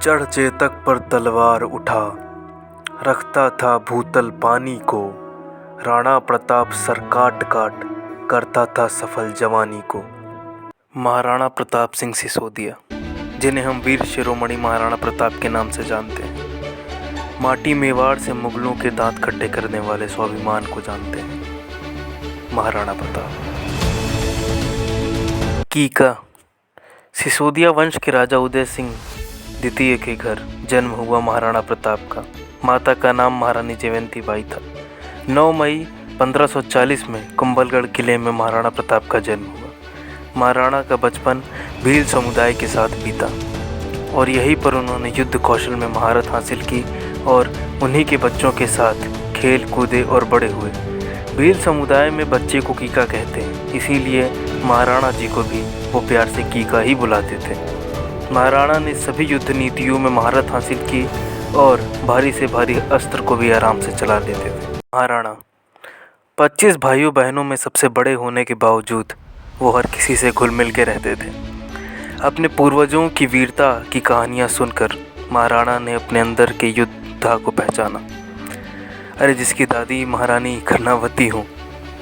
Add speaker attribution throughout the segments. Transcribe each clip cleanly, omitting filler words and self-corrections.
Speaker 1: चढ़ चेतक पर तलवार उठा, रखता था भूतल पानी को। राणा प्रताप सर काट काट करता था सफल जवानी को। महाराणा प्रताप सिंह सिसोदिया, जिन्हें हम वीर शिरोमणि महाराणा प्रताप के नाम से जानते हैं, माटी मेवाड़ से मुगलों के दांत खट्टे करने वाले स्वाभिमान को जानते हैं। महाराणा प्रताप कीका। सिसोदिया वंश के राजा उदय सिंह द्वितीय के घर जन्म हुआ महाराणा प्रताप का। माता का नाम महारानी जयवंती बाई था। 9 मई 1540 में कुंभलगढ़ किले में महाराणा प्रताप का जन्म हुआ। महाराणा का बचपन भील समुदाय के साथ बीता और यहीं पर उन्होंने युद्ध कौशल में महारत हासिल की और उन्हीं के बच्चों के साथ खेल कूदे और बड़े हुए। भील समुदाय में बच्चे को कीका कहते हैं, इसीलिए महाराणा जी को भी वो प्यार से कीका ही बुलाते थे। महाराणा ने सभी युद्ध नीतियों में महारत हासिल की और भारी से भारी अस्त्र को भी आराम से चला लेते थे। महाराणा 25 भाइयों बहनों में सबसे बड़े होने के बावजूद वो हर किसी से घुल मिल के रहते थे। अपने पूर्वजों की वीरता की कहानियाँ सुनकर महाराणा ने अपने अंदर के योद्धा को पहचाना। अरे जिसकी दादी महारानी कर्णावती हो,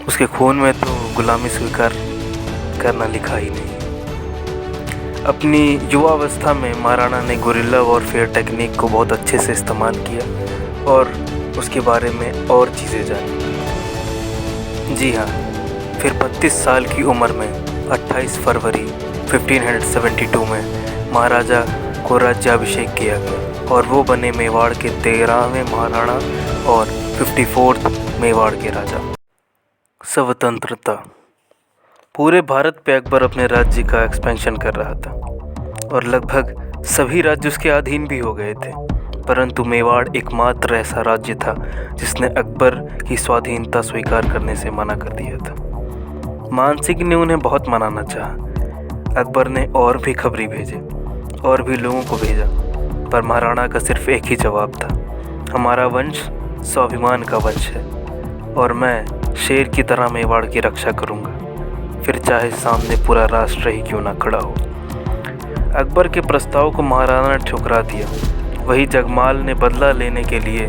Speaker 1: उसके खून में तो गुलामी स्वीकार करना लिखा ही नहीं। अपनी युवावस्था में महाराणा ने गुरिल्ला वॉरफेयर टेक्निक को बहुत अच्छे से इस्तेमाल किया और उसके बारे में और चीज़ें जानी। जी हाँ, फिर 32 साल की उम्र में 28 फरवरी 1572 में महाराजा को राज्याभिषेक किया गया और वो बने मेवाड़ के 13वें महाराणा और 54th मेवाड़ के राजा। स्वतंत्रता। पूरे भारत पे अकबर अपने राज्य का एक्सपेंशन कर रहा था और लगभग सभी राज्य उसके अधीन भी हो गए थे, परंतु मेवाड़ एकमात्र ऐसा राज्य था जिसने अकबर की स्वाधीनता स्वीकार करने से मना कर दिया था। मानसिंह ने उन्हें बहुत मनाना चाहा। अकबर ने और भी खबरी भेजे और भी लोगों को भेजा, पर महाराणा का सिर्फ एक ही जवाब था, हमारा वंश स्वाभिमान का वंश है और मैं शेर की तरह मेवाड़ की रक्षा करूंगा, फिर चाहे सामने पूरा राष्ट्र ही क्यों ना खड़ा हो। अकबर के प्रस्ताव को महाराणा ने ठुकरा दिया। वही जगमाल ने बदला लेने के लिए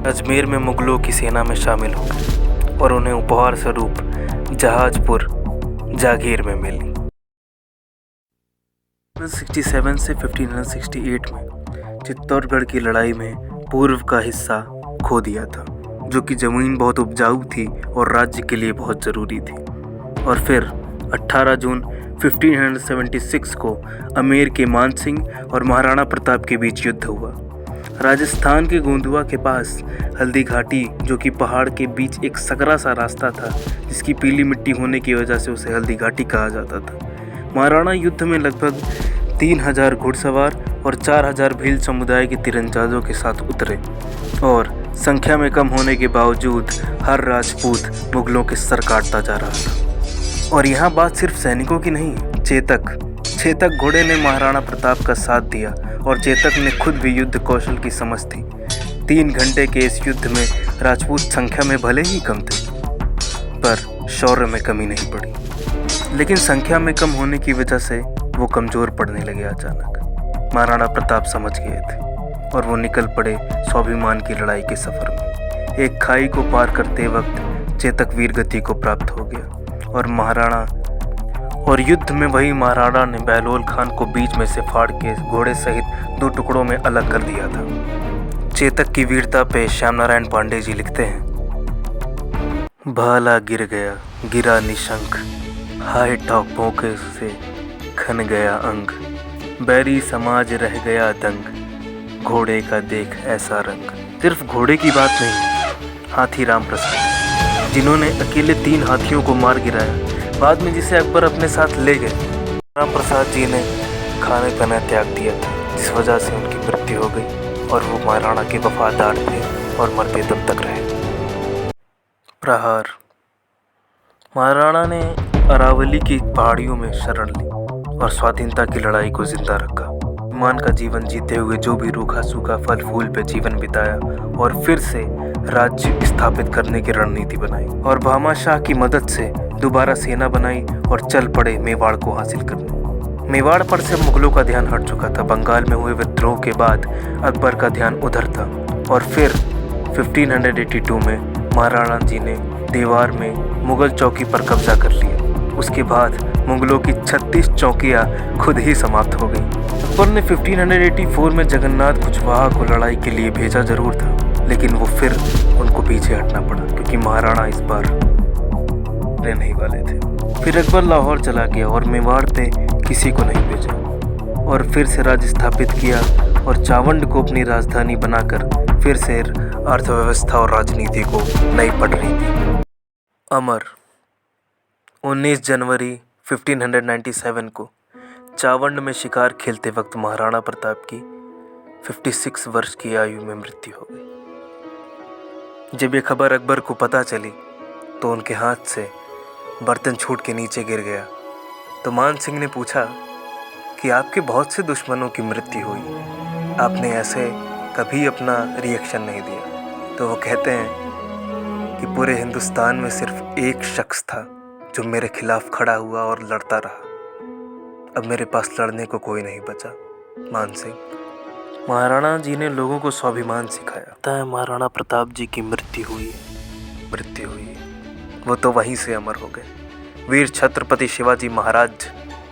Speaker 1: अजमेर में मुगलों की सेना में शामिल हो गए और उन्हें उपहार स्वरूप जहाजपुर जागीर में मिली। 1567 से 1568 में चित्तौड़गढ़ की लड़ाई में पूर्व का हिस्सा खो दिया था, जो कि ज़मीन बहुत उपजाऊ थी और राज्य के लिए बहुत ज़रूरी थी। और फिर 18 जून 1576 को अमेर के मानसिंह और महाराणा प्रताप के बीच युद्ध हुआ। राजस्थान के गोंदुआ के पास हल्दी घाटी, जो कि पहाड़ के बीच एक सकरा सा रास्ता था, जिसकी पीली मिट्टी होने की वजह से उसे हल्दी घाटी कहा जाता था। महाराणा युद्ध में लगभग 3000 घुड़सवार और 4000 भील समुदाय के तीरंदाजों के साथ उतरे और संख्या में कम होने के बावजूद हर राजपूत मुगलों के सर काटता जा रहा था। और यहाँ बात सिर्फ सैनिकों की नहीं, चेतक घोड़े ने महाराणा प्रताप का साथ दिया और चेतक ने खुद भी युद्ध कौशल की समझ थी। 3 घंटे के इस युद्ध में राजपूत संख्या में भले ही कम थे, पर शौर्य में कमी नहीं पड़ी। लेकिन संख्या में कम होने की वजह से वो कमज़ोर पड़ने लगे। अचानक महाराणा प्रताप समझ गए थे और वो निकल पड़े स्वाभिमान की लड़ाई के सफ़र में। एक खाई को पार करते वक्त चेतक वीरगति को प्राप्त हो गया और युद्ध में वही महाराणा ने बहलोल खान को बीच में से फाड़ के घोड़े सहित 2 टुकड़ों में अलग कर दिया था। चेतक की वीरता पे श्याम नारायण पांडे जी लिखते हैं, भाला गिर गया गिरा निशंक, हाय टॉपों के से खन गया अंग, बैरी समाज रह गया दंग, घोड़े का देख ऐसा रंग। सिर्फ घोड़े की बात नहीं, हाथी राम प्रसाद, जिन्होंने अकेले 3 हाथियों को मार गिराया, बाद में जिसे अकबर अपने साथ ले गए। राम प्रसाद जी ने खाने पीना त्याग दिया था, जिस वजह से उनकी मृत्यु हो गई और वो महाराणा के वफादार थे और मरते दम तक रहे। प्रहार। महाराणा ने अरावली की पहाड़ियों में शरण ली और स्वाधीनता की लड़ाई को जिंदा रखा। मान का जीवन जीते हुए जो भी रूखा सूखा फल फूल पे जीवन बिताया और फिर से राज्य स्थापित करने की रणनीति बनाई और भामा शाह की मदद से दोबारा सेना बनाई और चल पड़े मेवाड़ को हासिल करने। मेवाड़ पर से मुगलों का ध्यान हट चुका था। बंगाल में हुए विद्रोह के बाद अकबर का ध्यान उधर था और फिर 1582 में महाराणा जी ने देवार में मुगल चौकी पर कब्जा कर लिया। उसके बाद मुगलों की 36 चौकियां खुद ही समाप्त हो गईं। अकबर ने 1584 में जगन्नाथ कुशवाहा को लड़ाई के लिए भेजा जरूर था, लेकिन वो फिर उनको पीछे हटना पड़ा क्योंकि महाराणा इस बार रहने ही वाले थे। फिर अकबर लाहौर चला गया और मेवाड़ पे किसी को नहीं भेजा और फिर से राज्य स्थापित किया और चावंड को अपनी राजधानी बनाकर फिर से अर्थव्यवस्था और राजनीति को नई पटरी दी। अमर 19 जनवरी 1597 को चावंड में शिकार खेलते वक्त महाराणा प्रताप की 56 वर्ष की आयु में मृत्यु हो गई। जब ये खबर अकबर को पता चली तो उनके हाथ से बर्तन छूट के नीचे गिर गया। तो मान सिंह ने पूछा कि आपके बहुत से दुश्मनों की मृत्यु हुई, आपने ऐसे कभी अपना रिएक्शन नहीं दिया। तो वो कहते हैं कि पूरे हिंदुस्तान में सिर्फ एक शख्स था जो मेरे खिलाफ खड़ा हुआ और लड़ता रहा। अब मेरे पास लड़ने को कोई नहीं बचा। मान सिंह। महाराणा जी ने लोगों को स्वाभिमान सिखाया। महाराणा प्रताप जी की मृत्यु हुई। वो तो वहीं से अमर हो गए। वीर छत्रपति शिवाजी महाराज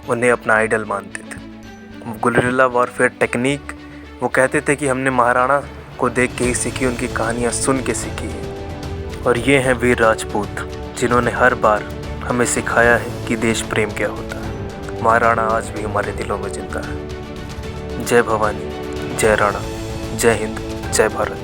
Speaker 1: उन्हें अपना आइडल मानते थे। गुरिल्ला वॉरफेयर टेक्निक वो कहते थे कि हमने महाराणा को देख के ही सीखी, उनकी कहानियाँ सुन के सीखी है। और ये हैं वीर राजपूत जिन्होंने हर बार हमें सिखाया है कि देश प्रेम क्या होता है। महाराणा आज भी हमारे दिलों में जिंदा है। जय भवानी, जय राणा, जय हिंद, जय भारत।